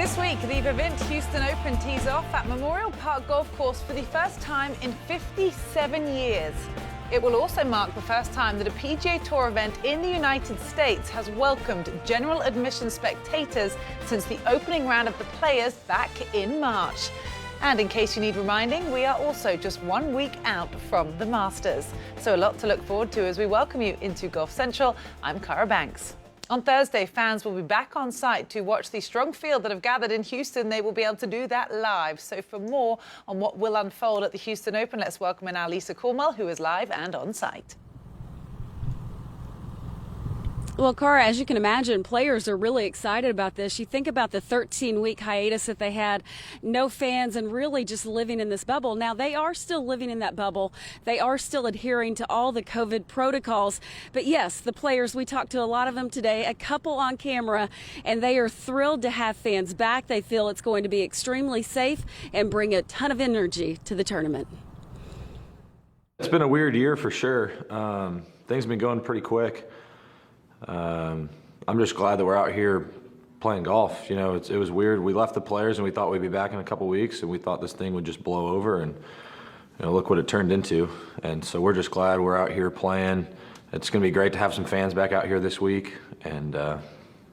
This week, the Vivint Houston Open tees off at Memorial Park Golf Course for the first time in 57 years. It will also mark the first time that a PGA Tour event in the United States has welcomed general admission spectators since the opening round of the Players back in March. And in case you need reminding, we are also just 1 week out from the Masters. So a lot to look forward to as we welcome you into Golf Central. I'm Cara Banks. On Thursday, fans will be back on site to watch the strong field that have gathered in Houston. They will be able to do that live. So for more on what will unfold at the Houston Open, let's welcome in our Lisa Cornwell, who is live and on site. Well, Cara, as you can imagine, players are really excited about this. You think about the 13-week hiatus that they had, no fans, and really just living in this bubble. Now, they are still living in that bubble. They are still adhering to all the COVID protocols. But yes, the players, we talked to a lot of them today, a couple on camera, and they are thrilled to have fans back. They feel it's going to be extremely safe and bring a ton of energy to the tournament. It's been a weird year for sure. Things have been going pretty quick. I'm just glad that we're out here playing golf. You know, it was weird. We left the players and we thought we'd be back in a couple weeks, and we thought this thing would just blow over, and you know, look what it turned into. And so we're just glad we're out here playing. It's going to be great to have some fans back out here this week, and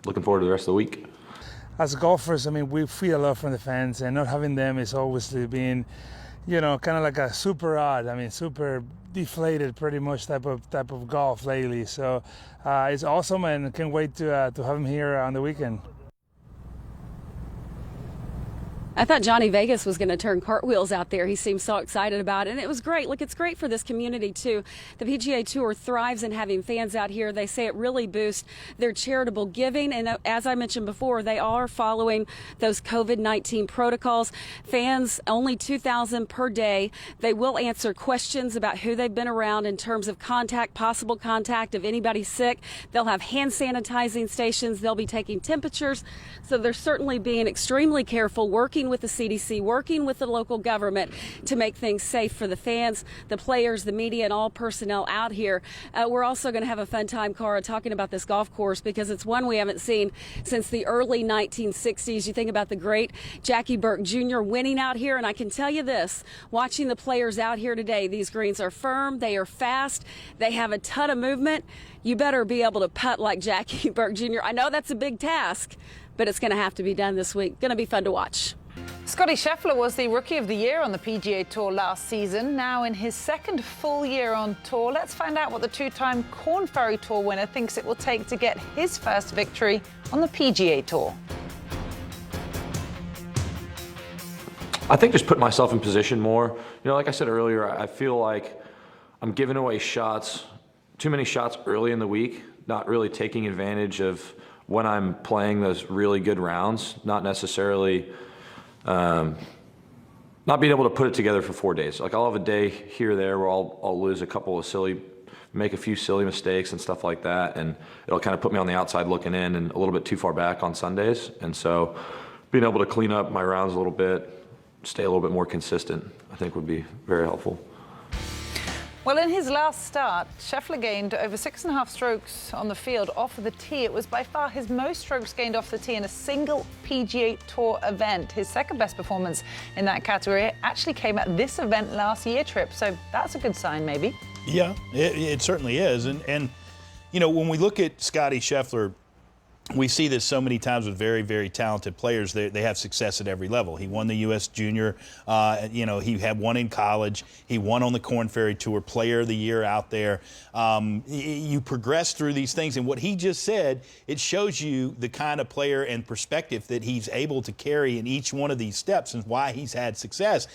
looking forward to the rest of the week. As golfers, I mean, we feel a lot from the fans, and not having them is obviously being, you know, kind of like a super odd. I mean, super deflated, pretty much type of golf lately. So it's awesome, and can't wait to have him here on the weekend. I thought Johnny Vegas was going to turn cartwheels out there. He seemed so excited about it, and it was great. Look, it's great for this community, too. The PGA Tour thrives in having fans out here. They say it really boosts their charitable giving, and as I mentioned before, they are following those COVID-19 protocols. Fans, only 2,000 per day. They will answer questions about who they've been around in terms of contact, possible contact, if anybody's sick. They'll have hand sanitizing stations. They'll be taking temperatures, so they're certainly being extremely careful, working with the CDC, working with the local government to make things safe for the fans, the players, the media, and all personnel out here. We're also going to have a fun time, Cara, talking about this golf course because it's one we haven't seen since the early 1960s. You think about the great Jackie Burke Jr. winning out here, and I can tell you this, watching the players out here today, these greens are firm, they are fast, they have a ton of movement. You better be able to putt like Jackie Burke Jr. I know that's a big task, but it's going to have to be done this week. Going to be fun to watch. Scottie Scheffler was the Rookie of the Year on the PGA Tour last season. Now in his second full year on tour, let's find out what the two-time Korn Ferry Tour winner thinks it will take to get his first victory on the PGA Tour. I think just put myself in position more. You know, like I said earlier, I feel like I'm giving away shots, too many shots early in the week, not really taking advantage of when I'm playing those really good rounds, not necessarily not being able to put it together for 4 days. Like I'll have a day here or there where I'll lose a couple of make a few silly mistakes and stuff like that, and it'll kind of put me on the outside looking in and a little bit too far back on Sundays. And so being able to clean up my rounds a little bit, stay a little bit more consistent, I think would be very helpful. Well, in his last start, Scheffler gained over 6.5 strokes on the field off of the tee. It was by far his most strokes gained off the tee in a single PGA Tour event. His second best performance in that category actually came at this event last year, Trip. So that's a good sign, maybe. Yeah, it certainly is. And you know, when we look at Scottie Scheffler, we see this so many times with very, very talented players. They have success at every level. He won the U.S. Junior. You know, he had one in college. He won on the Korn Ferry Tour, Player of the Year out there. You progress through these things, and what he just said, it shows you the kind of player and perspective that he's able to carry in each one of these steps and why he's had success.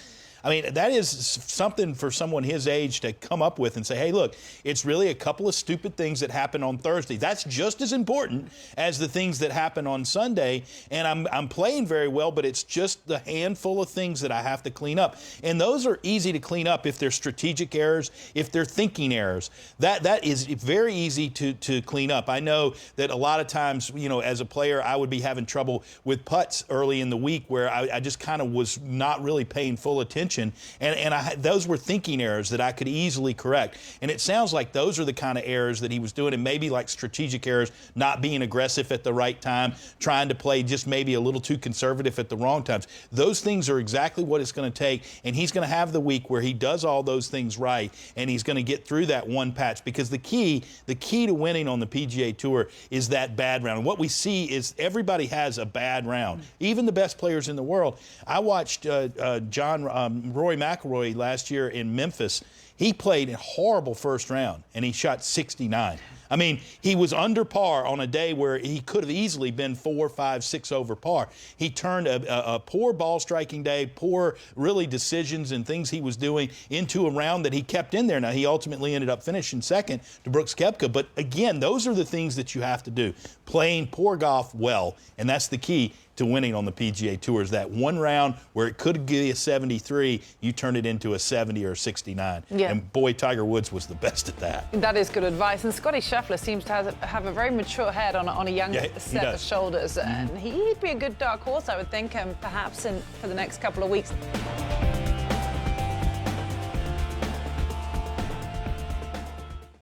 I mean, that is something for someone his age to come up with and say, hey, look, it's really a couple of stupid things that happen on Thursday. That's just as important as the things that happen on Sunday. And I'm playing very well, but it's just the handful of things that I have to clean up. And those are easy to clean up if they're strategic errors, if they're thinking errors. That is very easy to clean up. I know that a lot of times, you know, as a player, I would be having trouble with putts early in the week where I just kind of was not really paying full attention mentioned, and those were thinking errors that I could easily correct. And it sounds like those are the kind of errors that he was doing, and maybe like strategic errors, not being aggressive at the right time, trying to play just maybe a little too conservative at the wrong times. Those things are exactly what it's going to take, and he's going to have the week where he does all those things right, and he's going to get through that one patch, because the key to winning on the PGA Tour is that bad round. And what we see is everybody has a bad round, even the best players in the world. I watched Rory McIlroy last year in Memphis. He played a horrible first round, and he shot 69. I mean, he was under par on a day where he could have easily been 4, 5, 6 over par. He turned a poor ball striking day, poor really decisions and things he was doing into a round that he kept in there. Now, he ultimately ended up finishing second to Brooks Koepka. But again, those are the things that you have to do. Playing poor golf well, and that's the key to winning on the PGA Tour, is that one round where it could give you a 73, you turn it into a 70 or 69. Yeah. And boy, Tiger Woods was the best at that. That is good advice. And Scottie Scheffler seems to have a very mature head on a young set of shoulders. And he'd be a good dark horse, I would think, perhaps for the next couple of weeks.